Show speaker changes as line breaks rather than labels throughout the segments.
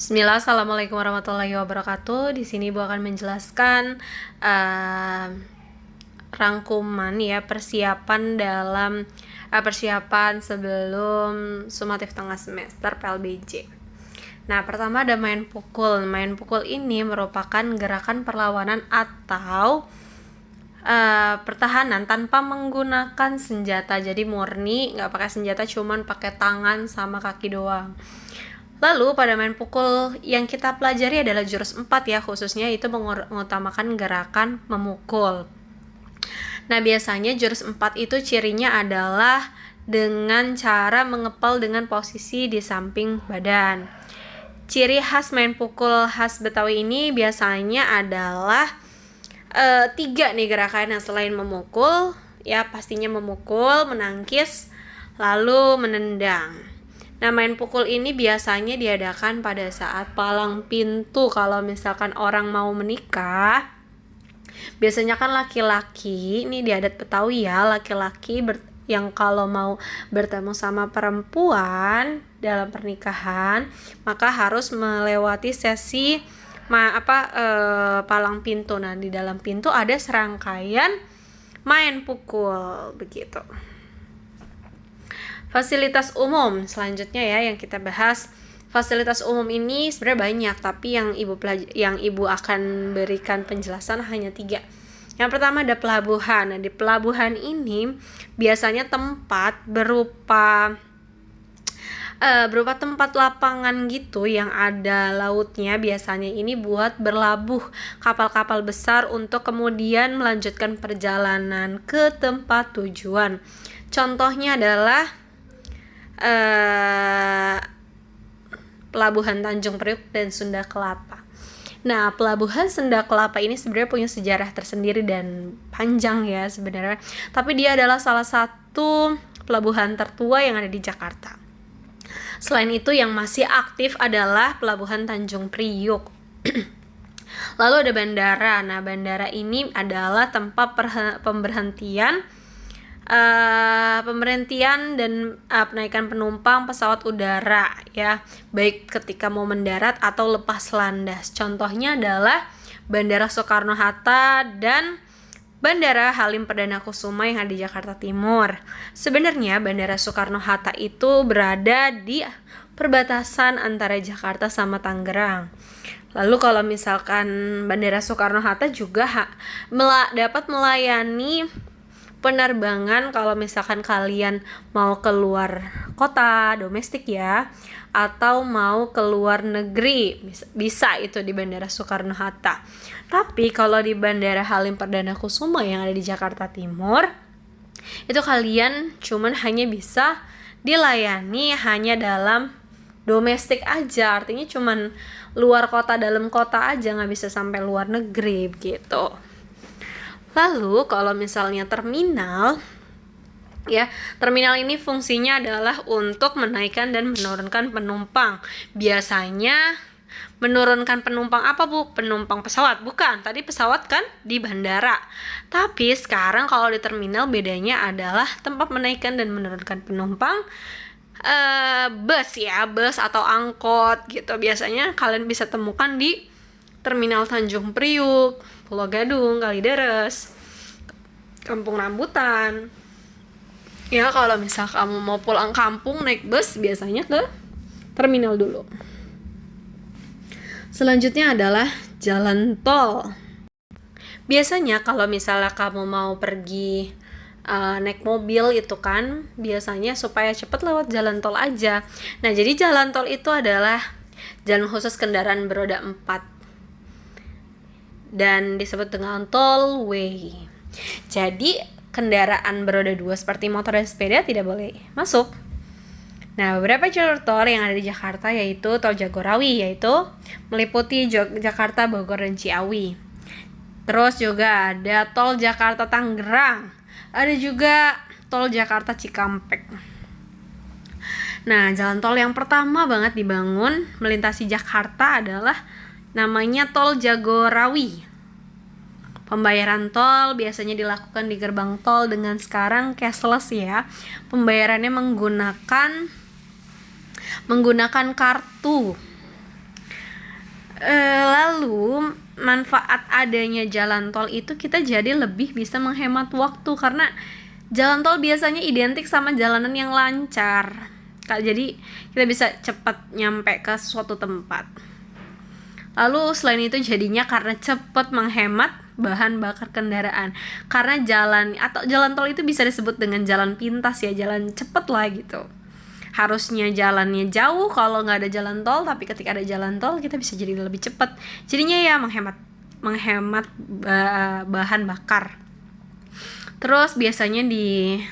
Bismillah, assalamualaikum warahmatullahi wabarakatuh. Di sini Bu akan menjelaskan rangkuman ya persiapan sebelum sumatif tengah semester PLBJ. Nah, pertama ada main pukul. Main pukul ini merupakan gerakan perlawanan atau pertahanan tanpa menggunakan senjata. Jadi murni nggak pakai senjata, cuman pakai tangan sama kaki doang. Lalu pada main pukul yang kita pelajari adalah jurus 4 ya, khususnya itu mengutamakan gerakan memukul. Nah, biasanya jurus 4 itu cirinya adalah dengan cara mengepel dengan posisi di samping badan. Ciri khas main pukul khas Betawi ini biasanya adalah 3 nih gerakannya selain memukul, ya pastinya memukul, menangkis, lalu menendang. Nah, main pukul ini biasanya diadakan pada saat palang pintu. Kalau misalkan orang mau menikah, biasanya kan laki-laki, ini di adat Betawi ya, laki-laki yang kalau mau bertemu sama perempuan dalam pernikahan, maka harus melewati sesi palang pintu. Nah, di dalam pintu ada serangkaian main pukul begitu. Fasilitas umum selanjutnya ya yang kita bahas. Fasilitas umum ini sebenarnya banyak, tapi yang ibu akan berikan penjelasan hanya 3. Yang pertama ada pelabuhan. Nah, di pelabuhan ini biasanya tempat berupa tempat lapangan gitu yang ada lautnya. Biasanya ini buat berlabuh kapal-kapal besar untuk kemudian melanjutkan perjalanan ke tempat tujuan. Contohnya adalah Pelabuhan Tanjung Priuk dan Sunda Kelapa. Nah, Pelabuhan Sunda Kelapa ini sebenarnya punya sejarah tersendiri dan panjang ya sebenarnya. Tapi dia adalah salah satu pelabuhan tertua yang ada di Jakarta. Selain itu yang masih aktif adalah Pelabuhan Tanjung Priuk. Lalu ada bandara. Nah, bandara ini adalah tempat pemberhentian dan penaikan penumpang pesawat udara ya, baik ketika mau mendarat atau lepas landas. Contohnya adalah Bandara Soekarno-Hatta dan Bandara Halim Perdana Kusuma yang ada di Jakarta Timur. Sebenarnya Bandara Soekarno-Hatta itu berada di perbatasan antara Jakarta sama Tangerang. Lalu kalau misalkan Bandara Soekarno-Hatta juga dapat melayani penerbangan kalau misalkan kalian mau keluar kota domestik ya, atau mau keluar negeri, bisa itu di Bandara Soekarno-Hatta. Tapi kalau di Bandara Halim Perdana Kusuma yang ada di Jakarta Timur, itu kalian hanya bisa dilayani hanya dalam domestik aja, artinya luar kota dalam kota aja, nggak bisa sampai luar negeri gitu. Lalu kalau misalnya terminal ini fungsinya adalah untuk menaikkan dan menurunkan penumpang. Biasanya menurunkan penumpang apa, Bu? Penumpang pesawat? Bukan, tadi pesawat kan di bandara. Tapi sekarang kalau di terminal bedanya adalah tempat menaikkan dan menurunkan penumpang bus atau angkot gitu. Biasanya kalian bisa temukan di Terminal Tanjung Priuk, Pulau Gadung, Kalideres, Kampung Rambutan. Ya, kalau misal kamu mau pulang kampung naik bus, biasanya ke terminal dulu. Selanjutnya adalah jalan tol. Biasanya kalau misalnya kamu mau pergi naik mobil itu kan, biasanya supaya cepat lewat jalan tol aja. Nah, jadi jalan tol itu adalah jalan khusus kendaraan beroda 4 dan disebut dengan tollway. Jadi kendaraan beroda 2 seperti motor dan sepeda tidak boleh masuk. Nah, beberapa jalur tol yang ada di Jakarta yaitu Tol Jagorawi, yaitu meliputi Jakarta, Bogor, dan Ciawi. Terus juga ada Tol Jakarta Tangerang. Ada juga Tol Jakarta Cikampek. Nah, jalan tol yang pertama banget dibangun melintasi Jakarta adalah namanya Tol Jagorawi. Pembayaran tol biasanya dilakukan di gerbang tol dengan sekarang cashless ya. Pembayarannya menggunakan kartu. Lalu manfaat adanya jalan tol itu kita jadi lebih bisa menghemat waktu, karena jalan tol biasanya identik sama jalanan yang lancar. Jadi kita bisa cepat nyampe ke suatu tempat. Lalu selain itu jadinya karena cepat menghemat bahan bakar kendaraan. Karena jalan tol itu bisa disebut dengan jalan pintas ya, jalan cepet lah gitu. Harusnya jalannya jauh kalau nggak ada jalan tol, tapi ketika ada jalan tol kita bisa jadi lebih cepat. Jadinya ya menghemat bahan bakar. Terus biasanya di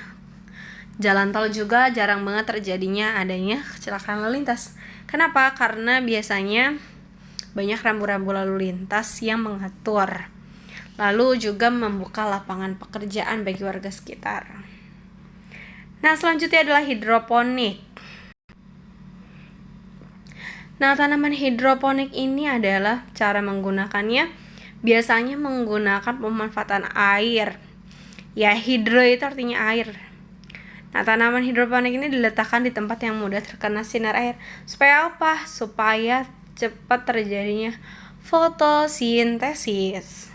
jalan tol juga jarang banget terjadinya adanya kecelakaan lalu lintas. Kenapa? Karena biasanya banyak rambu-rambu lalu lintas yang mengatur. Lalu juga membuka lapangan pekerjaan bagi warga sekitar. Nah, selanjutnya adalah hidroponik. Nah, tanaman hidroponik ini adalah cara menggunakannya biasanya menggunakan pemanfaatan air. Ya, hidro itu artinya air. Nah, tanaman hidroponik ini diletakkan di tempat yang mudah terkena sinar air. Supaya apa? Supaya cepat terjadinya fotosintesis.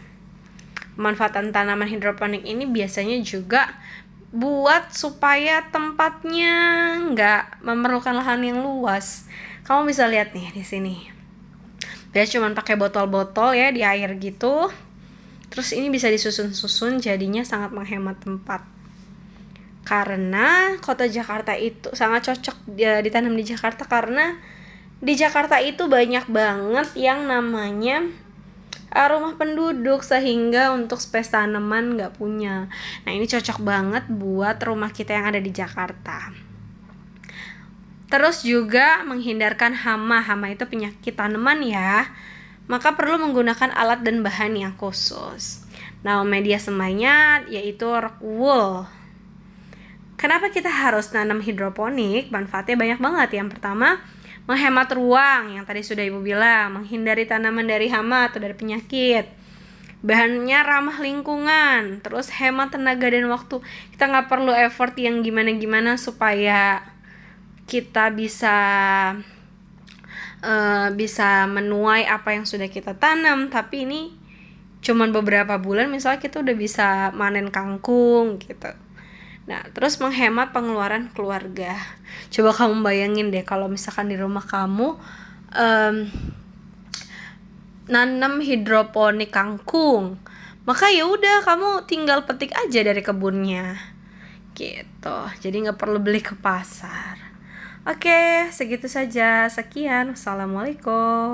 Pemanfaatan tanaman hidroponik ini biasanya juga buat supaya tempatnya nggak memerlukan lahan yang luas. Kamu bisa lihat nih di sini. Biasa cuma pakai botol-botol ya di air gitu. Terus ini bisa disusun-susun, jadinya sangat menghemat tempat. Karena kota Jakarta itu sangat cocok ditanam di Jakarta, karena di Jakarta itu banyak banget yang namanya rumah penduduk, sehingga untuk space tanaman nggak punya. Nah, ini cocok banget buat rumah kita yang ada di Jakarta. Terus juga menghindarkan hama. Hama itu penyakit tanaman ya. Maka perlu menggunakan alat dan bahan yang khusus. Nah, media semainya yaitu rock wool. Kenapa kita harus nanam hidroponik? Manfaatnya banyak banget. Yang pertama, menghemat ruang, yang tadi sudah Ibu bilang, menghindari tanaman dari hama atau dari penyakit. Bahannya ramah lingkungan, terus hemat tenaga dan waktu. Kita nggak perlu effort yang gimana-gimana supaya kita bisa menuai apa yang sudah kita tanam. Tapi ini cuman beberapa bulan, misalnya kita udah bisa manen kangkung gitu. Nah, terus menghemat pengeluaran keluarga. Coba kamu bayangin deh kalau misalkan di rumah kamu nanam hidroponik kangkung, maka ya udah kamu tinggal petik aja dari kebunnya gitu. Jadi nggak perlu beli ke pasar. Oke, segitu saja. Sekian. Wassalamualaikum.